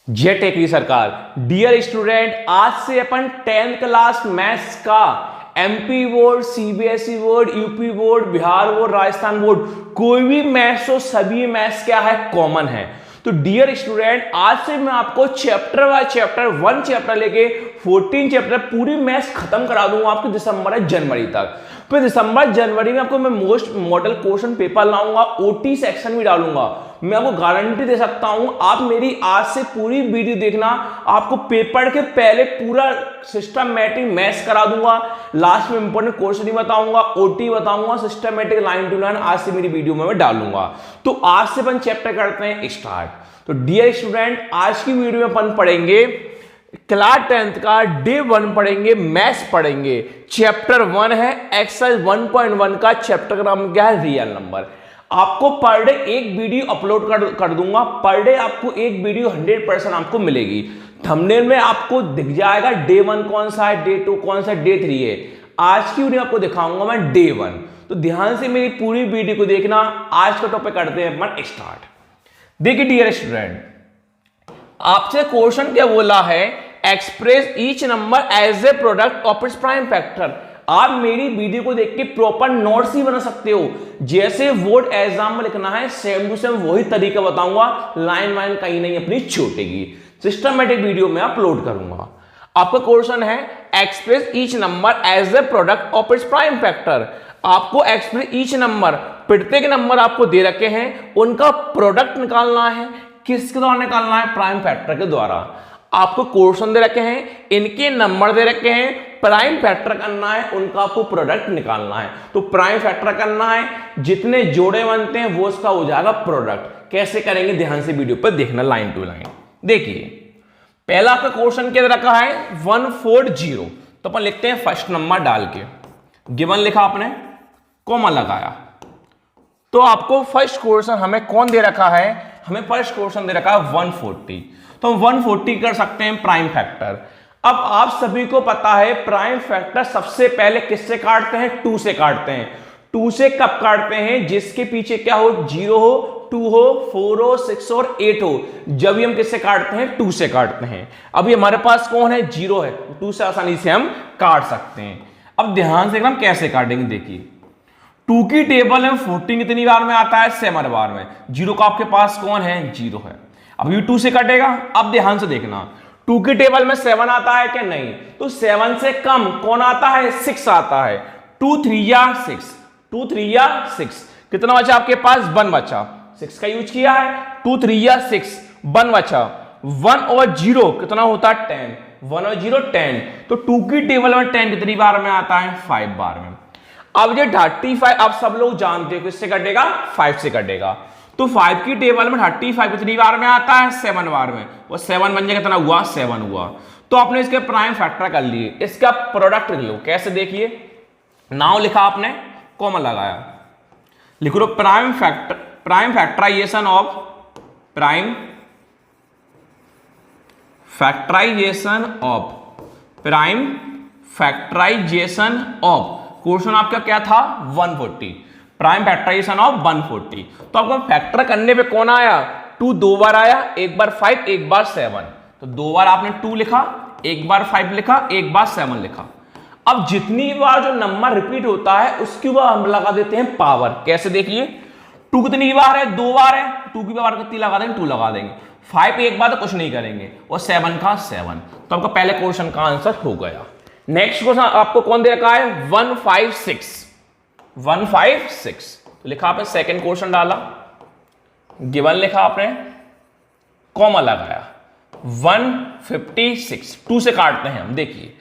जय टेकरी सरकार। Dear student, आज से अपन 10th क्लास मैथ्स का MP board, CBSE board, UP board, Bihar board, Rajasthan board, कोई भी मैथ्स हो, सभी मैथ्स क्या है, कॉमन है। तो डियर स्टूडेंट, आज से मैं आपको चैप्टर बाय चैप्टर, 1 चैप्टर लेके 14 चैप्टर पूरी मैथ्स खत्म करा दूंगा आपको दिसंबर या जनवरी तक। फिर दिसंबर जनवरी में आपको मैं मोस्ट मॉडल क्वेश्चन पेपर लाऊंगा, ओटी सेक्शन भी डालूंगा। मैं आपको गारंटी दे सकता हूं, आप मेरी आज से पूरी वीडियो देखना, आपको पेपर के पहले पूरा सिस्टमैटिक मैथ्स करा दूंगा। लास्ट में इंपॉर्टेंट क्वेश्चन ही बताऊंगा, ओटी बताऊंगा, सिस्टमैटिक लाइन टू लाइन आज से मेरी वीडियो में मैं डालूंगा। तो आज से अपन चैप्टर करते हैं स्टार्ट। तो डियर स्टूडेंट, आज की वीडियो में अपन पढ़ेंगे क्लास 10th का डे 1 पढ़ेंगे, मैथ्स पढ़ेंगे। चैप्टर 1 है, एक्सरसाइज 1.1 का चैप्टर का नाम क्या है, रियल नंबर। आपको पर डे एक वीडियो अपलोड कर दूंगा। पर डे आपको एक वीडियो 100% आपको मिलेगी। थंबनेल में आपको दिख जाएगा डे 1 कौन सा है, डे 2 कौन सा है, डे 3 है। आज की वीडियो आपको दिखाऊंगा मैं डे 1। तो ध्यान से मेरी पूरी वीडियो को देखना। आज का टॉपिक करते हैं अपन स्टार्ट। देखिए डियर स्टूडेंट, आपसे क्वेश्चन क्या बोला है, express each number as a product of its prime factor. आप मेरी वीडियो को देख के प्रॉपर नोट्स ही बना सकते हो। जैसे बोर्ड एग्जाम में लिखना है, सेम टू सेम वही तरीका बताऊंगा, लाइन वाइन कहीं नहीं अपनी छूटेगी। सिस्टमैटिक वीडियो में अपलोड करूंगा। आपका क्वेश्चन है, express each number as a product of its prime factor. आपको एक्सप्रेस ईच नंबर, प्रत्येक नंबर आपको दे रखे हैं, उनका प्रोडक्ट निकालना है। किसके द्वारा निकालना है, प्राइम फैक्टर के द्वारा। आपको क्वेश्चन दे रखे हैं, इनके नंबर दे रखे हैं, प्राइम फैक्टर करना है, उनका आपको प्रोडक्ट निकालना है। तो प्राइम फैक्टर करना है, जितने जोड़े बनते हैं वो उसका हो जाएगा प्रोडक्ट। कैसे करेंगे, ध्यान से वीडियो पर देखना लाइन टू लाइन। देखिए पहला आपका क्वेश्चन क्या रखा है, 140। तो अपन लिखते हैं फर्स्ट नंबर डाल के, गिवन लिखा आपने, कॉमा लगाया। तो आपको फर्स्ट क्वेश्चन हमें कौन दे रखा है, हमें फर्स्ट क्वेश्चन दे रखा है 140। तो हम 140 कर सकते हैं प्राइम फैक्टर। अब आप सभी को पता है प्राइम फैक्टर सबसे पहले किससे काटते हैं, 2 से काटते हैं। 2 से कब काटते हैं, जिसके पीछे क्या हो, 0 हो, 2 हो, 4 हो, 6 और 8 हो। जब भी हम किससे काटते हैं, 2 से काटते हैं। अभी हमारे पास कौन है, 0 है, 2 से आसानी से हम काट सकते हैं। अब ध्यान से हम कैसे काटेंगे, देखिए 2 की टेबल में 14 कितनी बार में आता है, 7 बार में। 0 का आपके पास कौन है, 0 है। अभी 2 से कटेगा। अब ध्यान से देखना, 2 की टेबल में 7 आता है क्या, नहीं। तो 7 से कम कौन आता है, 6 आता है। 2 3 या 6, 2 3 या 6, कितना बचा आपके पास, 1 बचा। 6 का यूज किया है, 2 3 या 6, 1 बचा। 1 और 0 कितना होता है, 10। 1 और 0 10। तो 2 की टेबल में 10 कितनी बार में आता है, 5 बार में। अब ये 35 आप सब लोग जानते हो किससे कटेगा, 5 से कटेगा। तो 5 की टेबल में 35 कितनी बार में आता है, 7 बार में। वो 7 बन जाएगा, कितना हुआ, 7 हुआ। तो आपने इसके प्राइम फैक्टर कर लिए, इसका प्रोडक्ट लिख लो। कैसे, देखिए नाउ लिखा आपने, कॉमा लगाया, लिख लो prime factor, prime factorisation of, prime factorisation of, prime factorisation of. Question आपका क्या था, 140, प्राइम फैक्टराइजेशन ऑफ 140। तो आपको फैक्टर करने पे कौन आया, 2 2 बार आया, एक बार 5, एक बार 7। तो 2 बार आपने 2 लिखा, एक बार 5 लिखा, एक बार 7 लिखा। अब जितनी बार जो नंबर रिपीट होता है उसके ऊपर हम लगा देते हैं पावर। कैसे, देखिए 2 कितनी बार है, 2 बार है, 2 की बार कितनी लगा देंगे, 2 लगा देंगे। 5 एक बार तो कुछ नहीं करेंगे, और 7 का 7। तो आपका पहले क्वेश्चन का आंसर हो गया। नेक्स्ट क्वेश्चन आपको कौन दे रखा है, 156, 156। तो लिखा आपने, सेकंड क्वेश्चन डाला, गिवन लिखा आपने, कॉमा लगाया, 156। 2 से काटते हैं हम। देखिए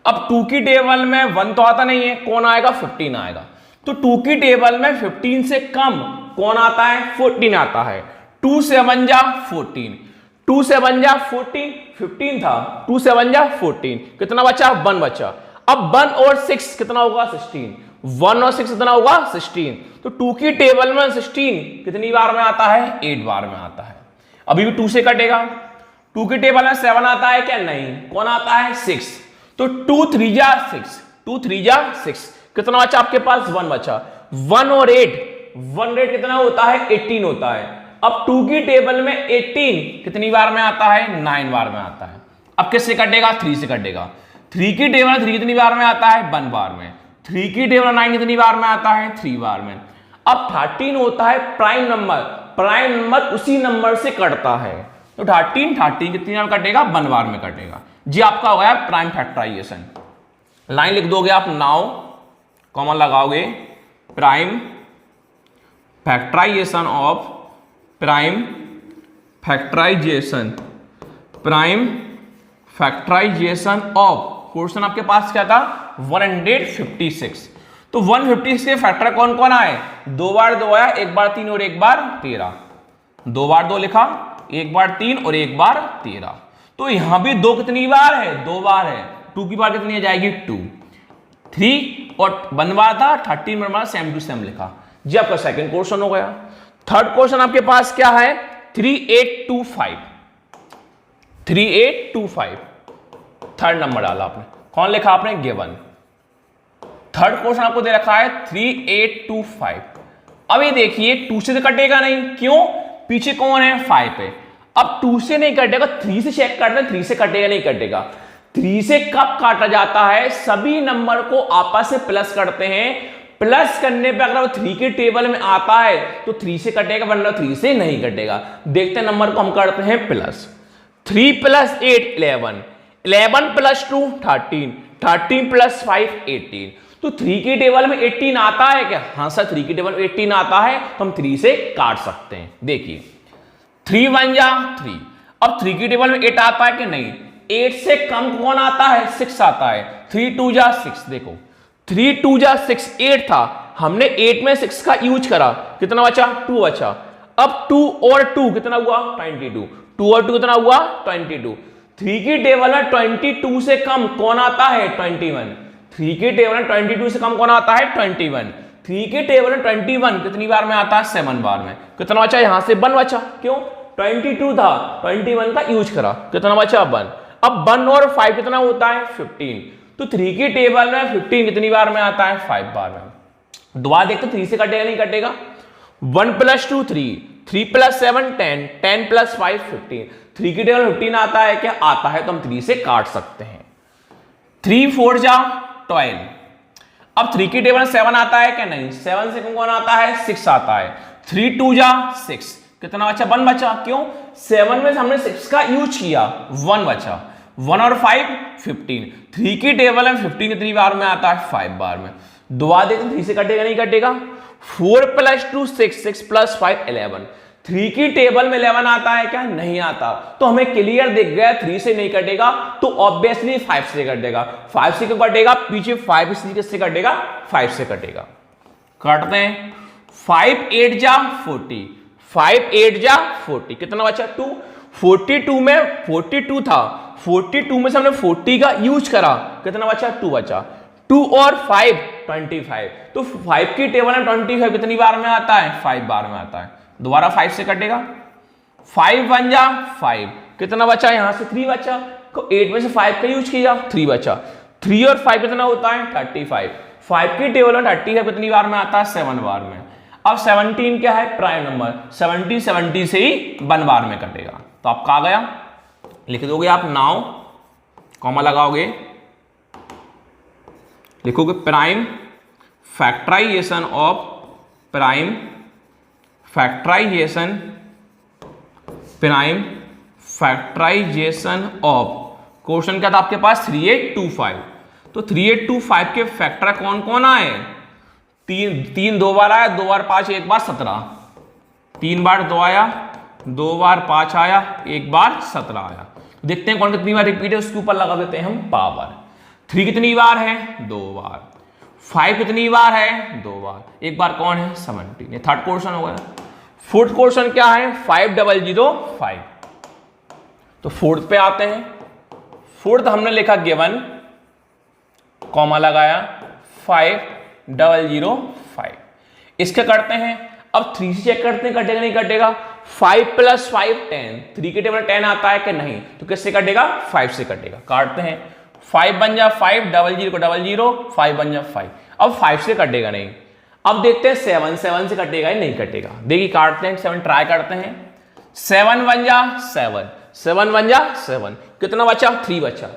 अब 2 की टेबल में 1 तो आता नहीं है, कौन आएगा, 15 आएगा। तो 2 की टेबल में 15 से कम कौन आता है, 14 आता है। 2 से 1 जा 14, 2 से 1 जा 14, 15 था, 2 से 1 जा 14, कितना बचा, 1 बचा। अब 1 और 6 कितना होगा, 16। 1 और 6 कितना होगा, 16। तो 2 की टेबल में 16 कितनी बार में आता है, 8 बार में आता है। अभी भी 2 से कटेगा। 2 की टेबल में 7 आता है क्या, नहीं। कौन आता है, 6। तो 2 3 जा 6, 2 3 जा 6, कितना बचा आपके पास, 1 बचा। 1 और 8, 1 8 कितना होता है, 18 होता है। अब 2 की टेबल में 18 कितनी बार में आता है? 9 बार में आता है। अब किससे कटेगा? 3 से कटेगा। 3 की टेबल 3 कितनी बार में आता है? 1 बार में। 3 की टेबल 9 कितनी बार में आता है? 3 बार में। अब 13 होता है प्राइम नंबर, प्राइम नंबर उसी नंबर से कटता है, तो 13 कितनी बार कटेगा? 1 बार में कटेगा। जी आपका हो गया प्राइम फैक्टराइजेशन। लाइन लिख दोगे आप, नाउ कॉमा लगाओगे prime factorisation of, prime factorisation, prime factorisation of, question आपके पास क्या था? 156। तो 156 के फैक्टर कौन कौन आए? 2 बार 2 आया, 1 बार 3 और 1 बार 13। 2 बार 2 लिखा, 1 बार 3 और 1 बार 13। तो यहां भी 2 कितनी बार है? 2 बार है। 2 की बार कितनी आ जाएगी? 2। 3 और 1 बार था, 13 बार सेम टू सेम लिखा। जी आपका सेकंड क्वेश्चन हो गया। थर्ड क्वेश्चन आपके पास क्या है? 3825। 3825 थर्ड नंबर डाला आपने, कौन लिखा आपने? गिवन। थर्ड क्वेश्चन आपको दे रखा है 3825। अब ये देखिए 2 से कटेगा नहीं, क्यों? पीछे कौन है? 5 है। अब 2 से नहीं कटेगा, 3 से चेक करते हैं, 3 से कटेगा नहीं कटेगा। 3 से कब काटा जाता है? सभी नंबर को आपस से प्लस करते हैं, प्लस करने पे अगर वो 3 के टेबल में आता है तो 3 से कटेगा, वरना 3 से नहीं कटेगा। देखते हैं नंबर को हम करते हैं प्लस। 3 + 8 11, 11 + 2 13, 13 + 5 18। तो 3 की टेबल में 18 आता है क्या? हाँ सर 3 की टेबल में 18 आता है, तो हम 3 से काट सकते हैं। देखिए 3 1 जा 3। अब 3 की टेबल में 8 आता है कि नहीं? 8 से कम कौन आता है? 6 आता है। 3 2 जा 6, देखो 3 2 जा 6, 8 था, हमने 8 में 6 का यूज करा, कितना बचा? 2 बचा। अब 2 और 2 कितना हुआ? 22। 2 और 2 कितना हुआ? 22। 3 की टेबल में 22 से कम कौन आता है? 21। 3 की टेबल में 22 से कम कौन आता है? 21। 3 की टेबल में 21 कितनी बार में आता है? 7 बार में। कितना बचा? यहां से 1 बचा, क्यों? 22 था, 21 का यूज करा, कितना बचा? 1। अब 1 और 5 कितना होता है? 15। तो 3 की टेबल में 15 कितनी बार में आता है? 5 बार में। दोबारा देखते 3 से कटेगा नहीं कटेगा? 1 + 2 3, 3 + 7 10, 10 + 5 15। 3 की टेबल में 15 आता है क्या? आता है, तो हम 3 से काट सकते हैं। 3 4 जा 12। अब 3 की टेबल में 7 आता है क्या? नहीं। 7 से कौन आता है? 6 आता है। 3 2 जा 6, कितना बचा? 1 बचा, क्यों? 7 में हमने 6 का यूज किया, 1 बचा। 1 और 5 15। 3 की टेबल में 15 कितनी बार में आता है? 5 बार में। दोबारा देखते 3 से कटेगा नहीं कटेगा? 4 + 2 6, 6 + 5 11। 3 की टेबल में 11 आता है क्या? नहीं आता, तो हमें क्लियर दिख गया 3 से नहीं कटेगा, तो ऑब्वियसली 5 से कटेगा। 5 से क्यों कटेगा? पीछे 5 किससे कटेगा? 5 से कटेगा। काटते हैं। 5 8 जा 40, 5 8 जा 40, कितना बचा? 2। 42 में 42 था, 42 में से हमने 40 का यूज करा, कितना बचा? 2 बचा। 2 और 5 25। तो 5 की टेबल में 25 कितनी बार में आता है? 5 बार में आता है। दोबारा 5 से कटेगा। 5 1 जा 5, कितना बचा? यहां से 3 बचा, तो 8 में से 5 का यूज किया, 3 बचा। 3 और 5 कितना होता है? 35। 5 की टेबल में 35 कितनी बार में आता है? 7 बार में। अब 17 क्या है? Prime number. 17 70 से ही 1 बार में कटेगा, तो आपका आ गया। लिख दोगे आप नाउ, कॉमा लगाओगे, लिखोगे prime factorisation of, prime factorisation, prime factorisation of. Question क्या था आपके पास? 3825। तो 3825 के फैक्टर कौन कौन आए? 3 2 बार आया, 2 बार 5, 1 बार 17। 3 बार 2 आया, 2 बार 5 आया, 1 बार 17 आया। देखते हैं कौन कितनी बार रिपीट है, उसके ऊपर लगा देते हैं हम पावर। 3 कितनी बार है? 2 बार। 5 कितनी बार है? 2 बार। 1 बार कौन है? 17। ये थर्ड क्वेश्चन हो गया। फोर्थ क्वेश्चन क्या है? 5005। तो फोर्थ पे आते हैं। फोर्थ हमने लिखा गिवन, कॉमा लगाया 5005। इसके करते हैं। अब 3 से चेक करते हैं कटेगा नहीं कटेगा? 5 + 5 10। 3 के टेबल में 10 आता है कि नहीं? तो किससे कटेगा? 5 से कटेगा। काटते हैं। 5 बन जा 5, 00 को 00, 5 बन जा 5। अब 5 से कटेगा नहीं। अब देखते हैं 7 से कटेगा या नहीं कटेगा। देखिए काटते हैं, 7 ट्राई करते हैं। 7 1 जा 7, 7 1 जा 7, कितना बचा? 3 बचा।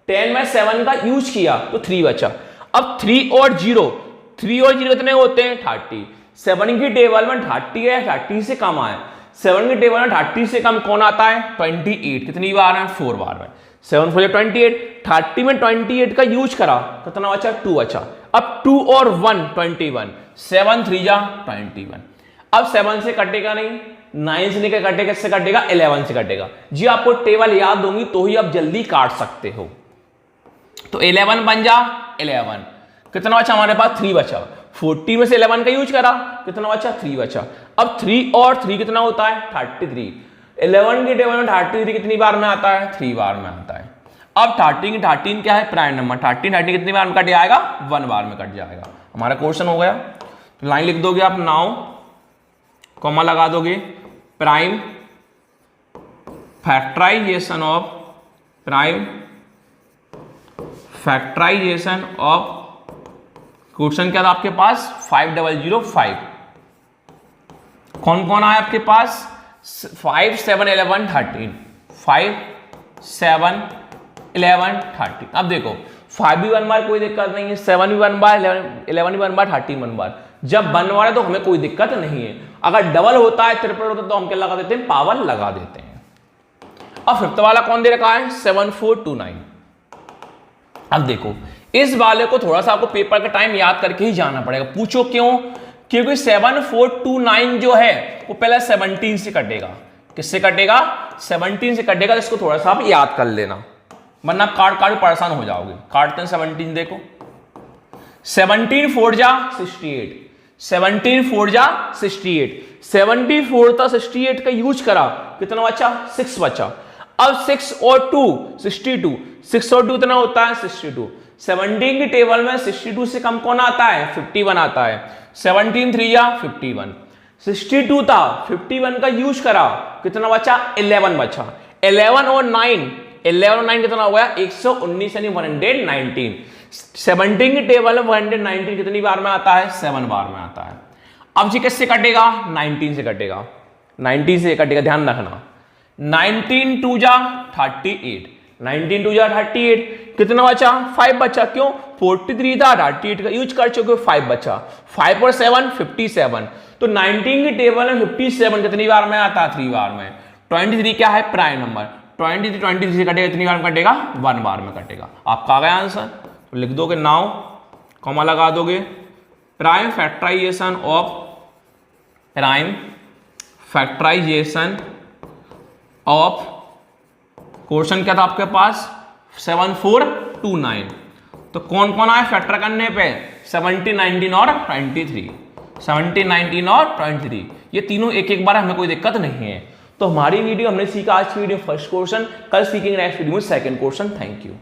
10 में 7 का यूज किया तो 3 बचा। अब 3 और 0 कितने होते हैं? 30। 7 की टेबल में 30 है, 30 से कम आए। 7 की टेबल में 30 से कम कौन आता है? 28। कितनी बार है? 4 बार में। 7 4 28, 30 में 28 का यूज करा, कितना बचा? 2 बचा। अब 2 और 1 21, 7 3 जा 21। अब 7 से कटेगा नहीं, 9 से नहीं कटेगा, किससे कटेगा? 11 से कटेगा। जी आपको टेबल याद होंगी तो ही आप जल्दी काट सकते हो। तो 11 बन जा 11, कितना बचा हमारे पास? 3 बचा। 40 में से 11 का यूज करा, कितना बचा? 3 बचा। अब 3 और 3 कितना होता है? 33। 11 की टेबल में 33 कितनी बार में आता है? 3 बार में आता है। अब 13 क्या है? Prime number. 13 कितनी बार में कट जाएगा? 1 बार में कट जाएगा। हमारा क्वेश्चन हो गया। तो लाइन लिख दोगे आप, नाउ कॉमा लगा दोगे, प्राइम फैक्टराइजेशन ऑफ क्वेश्चन क्या था आपके पास? 5005। कौन कौन आया आपके पास? 5 7 11 13, 5 7 11 13। अब देखो 5 भी 1 बार कोई दिक्कत नहीं है, 7 भी 1 बार, 11 भी 1 बार, 13 1 बार। जब 1 बार है तो हमें कोई दिक्कत नहीं है। अगर डबल होता है, ट्रिपल होता है, तो हम क्या लगा देते हैं? पावर लगा देते हैं। अब फिफ्थ वाला कौन दे रखा है? 7429। अब देखो इस वाले को थोड़ा सा आपको पेपर का टाइम याद करके ही जाना पड़ेगा। पूछो क्यों? क्योंकि 7429 जो है वो पहले 17 से कटेगा। किससे कटेगा? 17 से कटेगा। इसको थोड़ा सा आप याद कर लेना, वरना काट परेशान हो जाओगे। काटते हैं 17, देखो 17 4 जा 68, 17 4 जा 68, 74 था 68 का यूज करा, कितना बचा? 6 बचा। अब 6 और 2 62, 6 और 2 कितना होता है? 62। 17 की टेबल में 62 से कम कौन आता है? 51 आता है। 17 3 या 51, 62 था, 51 का यूज करा, कितना बचा? 11 बचा। 11 और 9 कितना हो गया? 119 यानी 119। 17 की टेबल में 119 कितनी बार में आता है? 7 बार में आता है। अब जी किससे कटेगा? 19 से कटेगा। 19 से कटेगा, ध्यान रखना। 19 2 जा 38, 19 2 जा 38, कितना बचा? 5 बचा। क्यों? 43 था, 38 का यूज कर चुके, 5 बचा। 5 और 7 57। तो 19 की टेबल में 57 कितनी बार में आता है? 3 बार में। 23 क्या है? Prime number. 23 से कटेगा, कितनी बार में कटेगा? 1 बार में कटेगा। आपका आ गया आंसर। तो लिख दोगे नाउ, कॉमा लगा दोगे, प्राइम फैक्टराइजेशन ऑफ क्वेश्चन क्या था आपके पास? 7429। तो कौन कौन आया फैक्टर करने पे? 17 19 और 23, 17 19 और 23, ये तीनों एक बार, हमें कोई दिक्कत नहीं है। तो हमारी वीडियो, हमने सीखा आज की वीडियो फर्स्ट क्वेश्चन, कल सीखेंगे नेक्स्ट वीडियो में सेकंड क्वेश्चन। Thank you.